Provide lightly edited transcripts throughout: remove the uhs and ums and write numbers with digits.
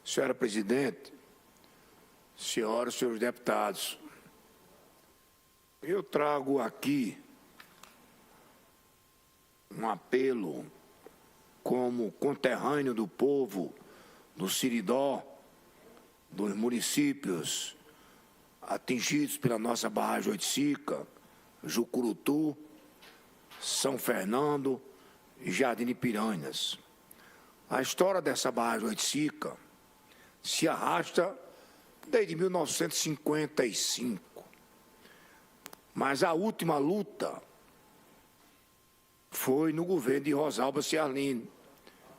Senhora presidente, senhoras e senhores deputados, eu trago aqui um apelo como conterrâneo do povo do Seridó, dos municípios atingidos pela nossa barragem Oiticica, Jucurutu, São Fernando e Jardim de Piranhas. A história dessa barragem Oiticica se arrasta desde 1955. Mas a última luta foi no governo de Rosalba Ciarline.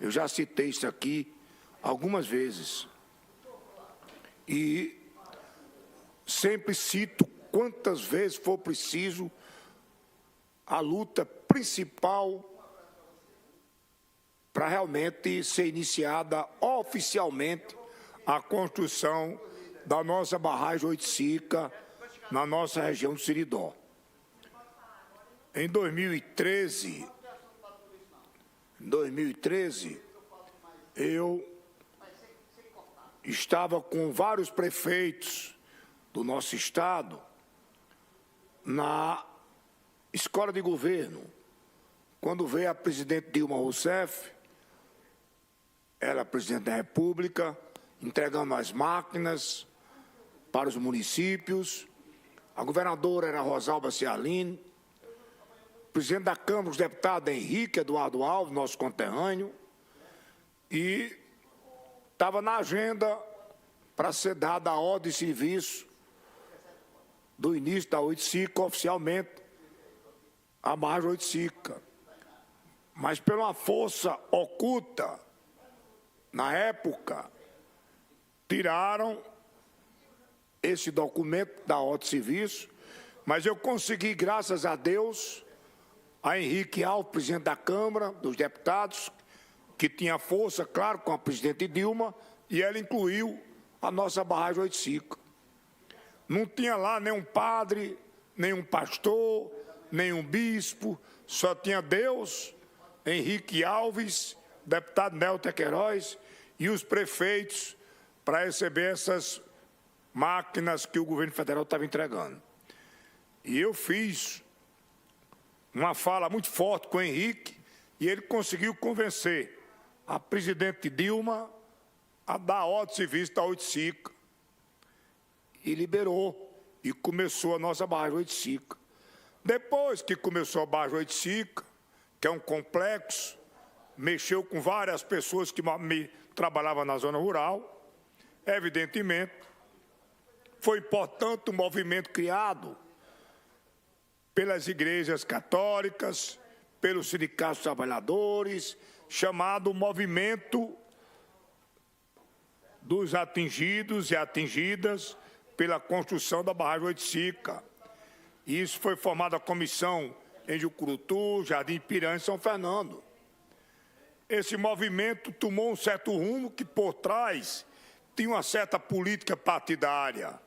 Eu já citei isso aqui algumas vezes. E sempre cito quantas vezes for preciso a luta principal para realmente ser iniciada oficialmente a construção da nossa barragem Oiticica na nossa região do Seridó. Em 2013, eu estava com vários prefeitos do nosso estado na escola de governo, quando veio a presidente Dilma Rousseff, ela presidente da República, entregando as máquinas para os municípios. A governadora era Rosalba Ciarline, o presidente da Câmara, os deputados Henrique Eduardo Alves, nosso conterrâneo, e estava na agenda para ser dada a ordem de serviço do início da Oiticica, oficialmente, a barragem Oiticica. Mas por uma força oculta, na época, tiraram esse documento da ordem de serviço, mas eu consegui, graças a Deus, a Henrique Alves, presidente da Câmara, dos deputados, que tinha força, claro, com a presidente Dilma, e ela incluiu a nossa barragem Oiticica. Não tinha lá nenhum padre, nenhum pastor, nenhum bispo, só tinha Deus, Henrique Alves, deputado Nelter Queiroz e os prefeitos para receber essas máquinas que o governo federal estava entregando. E eu fiz uma fala muito forte com o Henrique e ele conseguiu convencer a presidente Dilma a dar ordem de serviço da Oiticica. E liberou, e começou a nossa barragem Oiticica. Depois que começou a barragem Oiticica, que é um complexo, mexeu com várias pessoas que trabalhavam na zona rural, evidentemente, foi importante o movimento criado pelas igrejas católicas, pelos sindicatos trabalhadores, chamado Movimento dos Atingidos e Atingidas pela construção da barragem Oiticica. E isso foi formada a comissão em Jucurutu, Jardim Piranha e São Fernando. Esse movimento tomou um certo rumo que, por trás, tinha uma certa política partidária.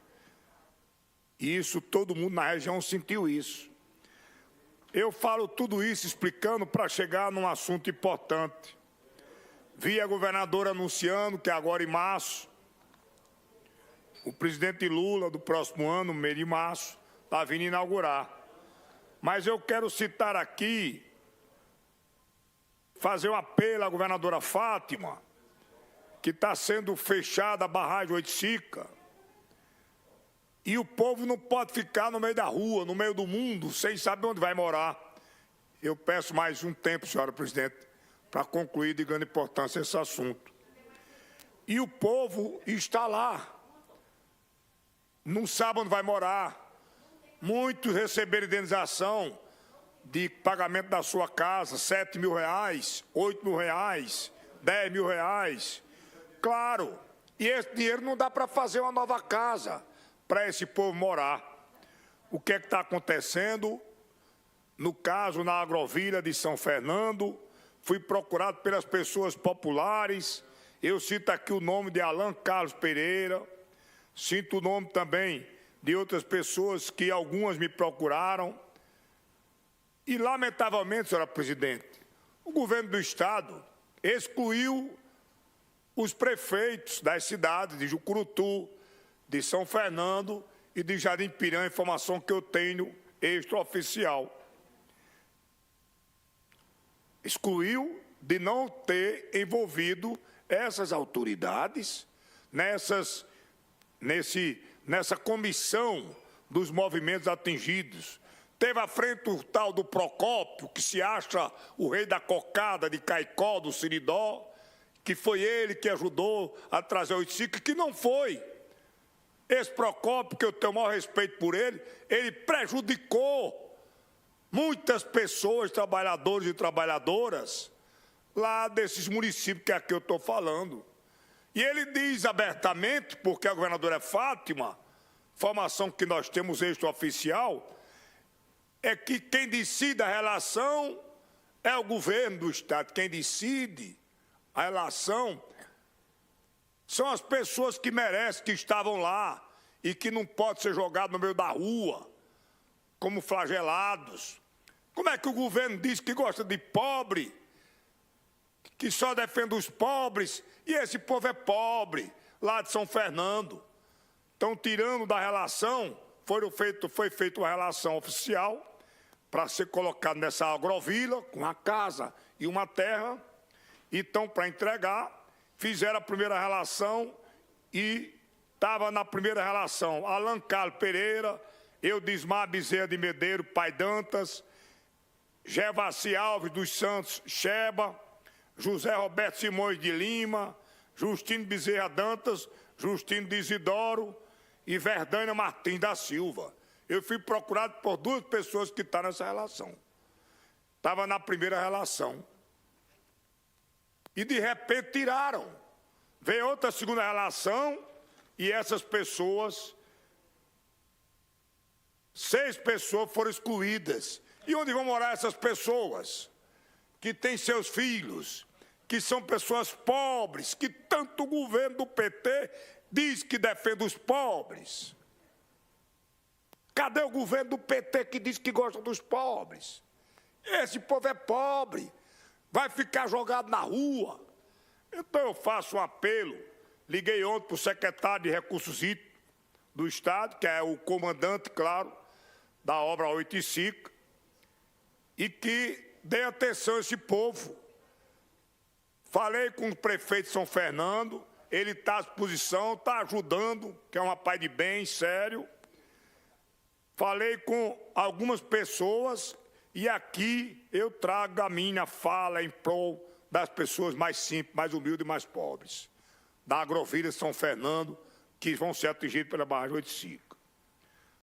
E isso, todo mundo na região sentiu isso. Eu falo tudo isso explicando para chegar num assunto importante. Vi a governadora anunciando que agora em março, o presidente Lula, do próximo ano, no mês de março, está vindo inaugurar. Mas eu quero citar aqui, fazer um apelo à governadora Fátima, que está sendo fechada a barragem Oiticica, e o povo não pode ficar no meio da rua, no meio do mundo, sem saber onde vai morar. Eu peço mais um tempo, senhora presidente, para concluir de grande importância esse assunto. E o povo está lá, não sabe onde vai morar. Muitos receberam indenização de pagamento da sua casa, R$7 mil, R$8 mil, R$10 mil. Claro, e esse dinheiro não dá para fazer uma nova casa para esse povo morar. O que é que está acontecendo? No caso, na Agrovila de São Fernando, fui procurado pelas pessoas populares. Eu cito aqui o nome de Alan Carlos Pereira, cito o nome também de outras pessoas que algumas me procuraram. E, lamentavelmente, senhora presidente, O governo do Estado excluiu os prefeitos das cidades de Jucurutu, de São Fernando e de Jardim Piranha, informação que eu tenho extraoficial. Excluiu de não ter envolvido essas autoridades nessa comissão dos movimentos atingidos. Teve à frente o tal do Procópio, que se acha o rei da cocada de Caicó, do Siridó, que foi ele que ajudou a trazer o 85, que não foi. Esse Procópio, que eu tenho o maior respeito por ele prejudicou muitas pessoas, trabalhadores e trabalhadoras, lá desses municípios que aqui eu estou falando. E ele diz abertamente, porque a governadora é Fátima, informação que nós temos extraoficial, é que quem decide a relação é o governo do Estado. Quem decide a relação são as pessoas que merecem, que estavam lá e que não podem ser jogados no meio da rua, como flagelados. Como é que o governo diz que gosta de pobre, que só defende os pobres, e esse povo é pobre, lá de São Fernando? Então, tirando da relação, foi feita uma relação oficial para ser colocado nessa agrovila, com uma casa e uma terra. Então, para entregar, fizeram a primeira relação e estava na primeira relação Alan Carlos Pereira, Eudismar Bezerra de Medeiros, Pai Dantas, Gervasi Alves dos Santos Sheba, José Roberto Simões de Lima, Justino Bezerra Dantas, Justino de Isidoro e Verdânia Martins da Silva. Eu fui procurado por duas pessoas que estão nessa relação. Estava na primeira relação. E, de repente, tiraram. Veio outra segunda relação e essas pessoas, 6 pessoas foram excluídas. E onde vão morar essas pessoas? Que têm seus filhos, que são pessoas pobres, que tanto o governo do PT diz que defende os pobres. Cadê o governo do PT que diz que gosta dos pobres? Esse povo é pobre, vai ficar jogado na rua. Então eu faço um apelo, liguei ontem para o secretário de Recursos Hídricos do Estado, que é o comandante, claro, da obra 85, e que dê atenção a esse povo. Falei com o prefeito de São Fernando, ele está à disposição, está ajudando, que é um rapaz de bem, sério. Falei com algumas pessoas e aqui eu trago a minha fala em prol das pessoas mais simples, mais humildes e mais pobres, da agrovila de São Fernando, que vão ser atingidas pela barragem 85.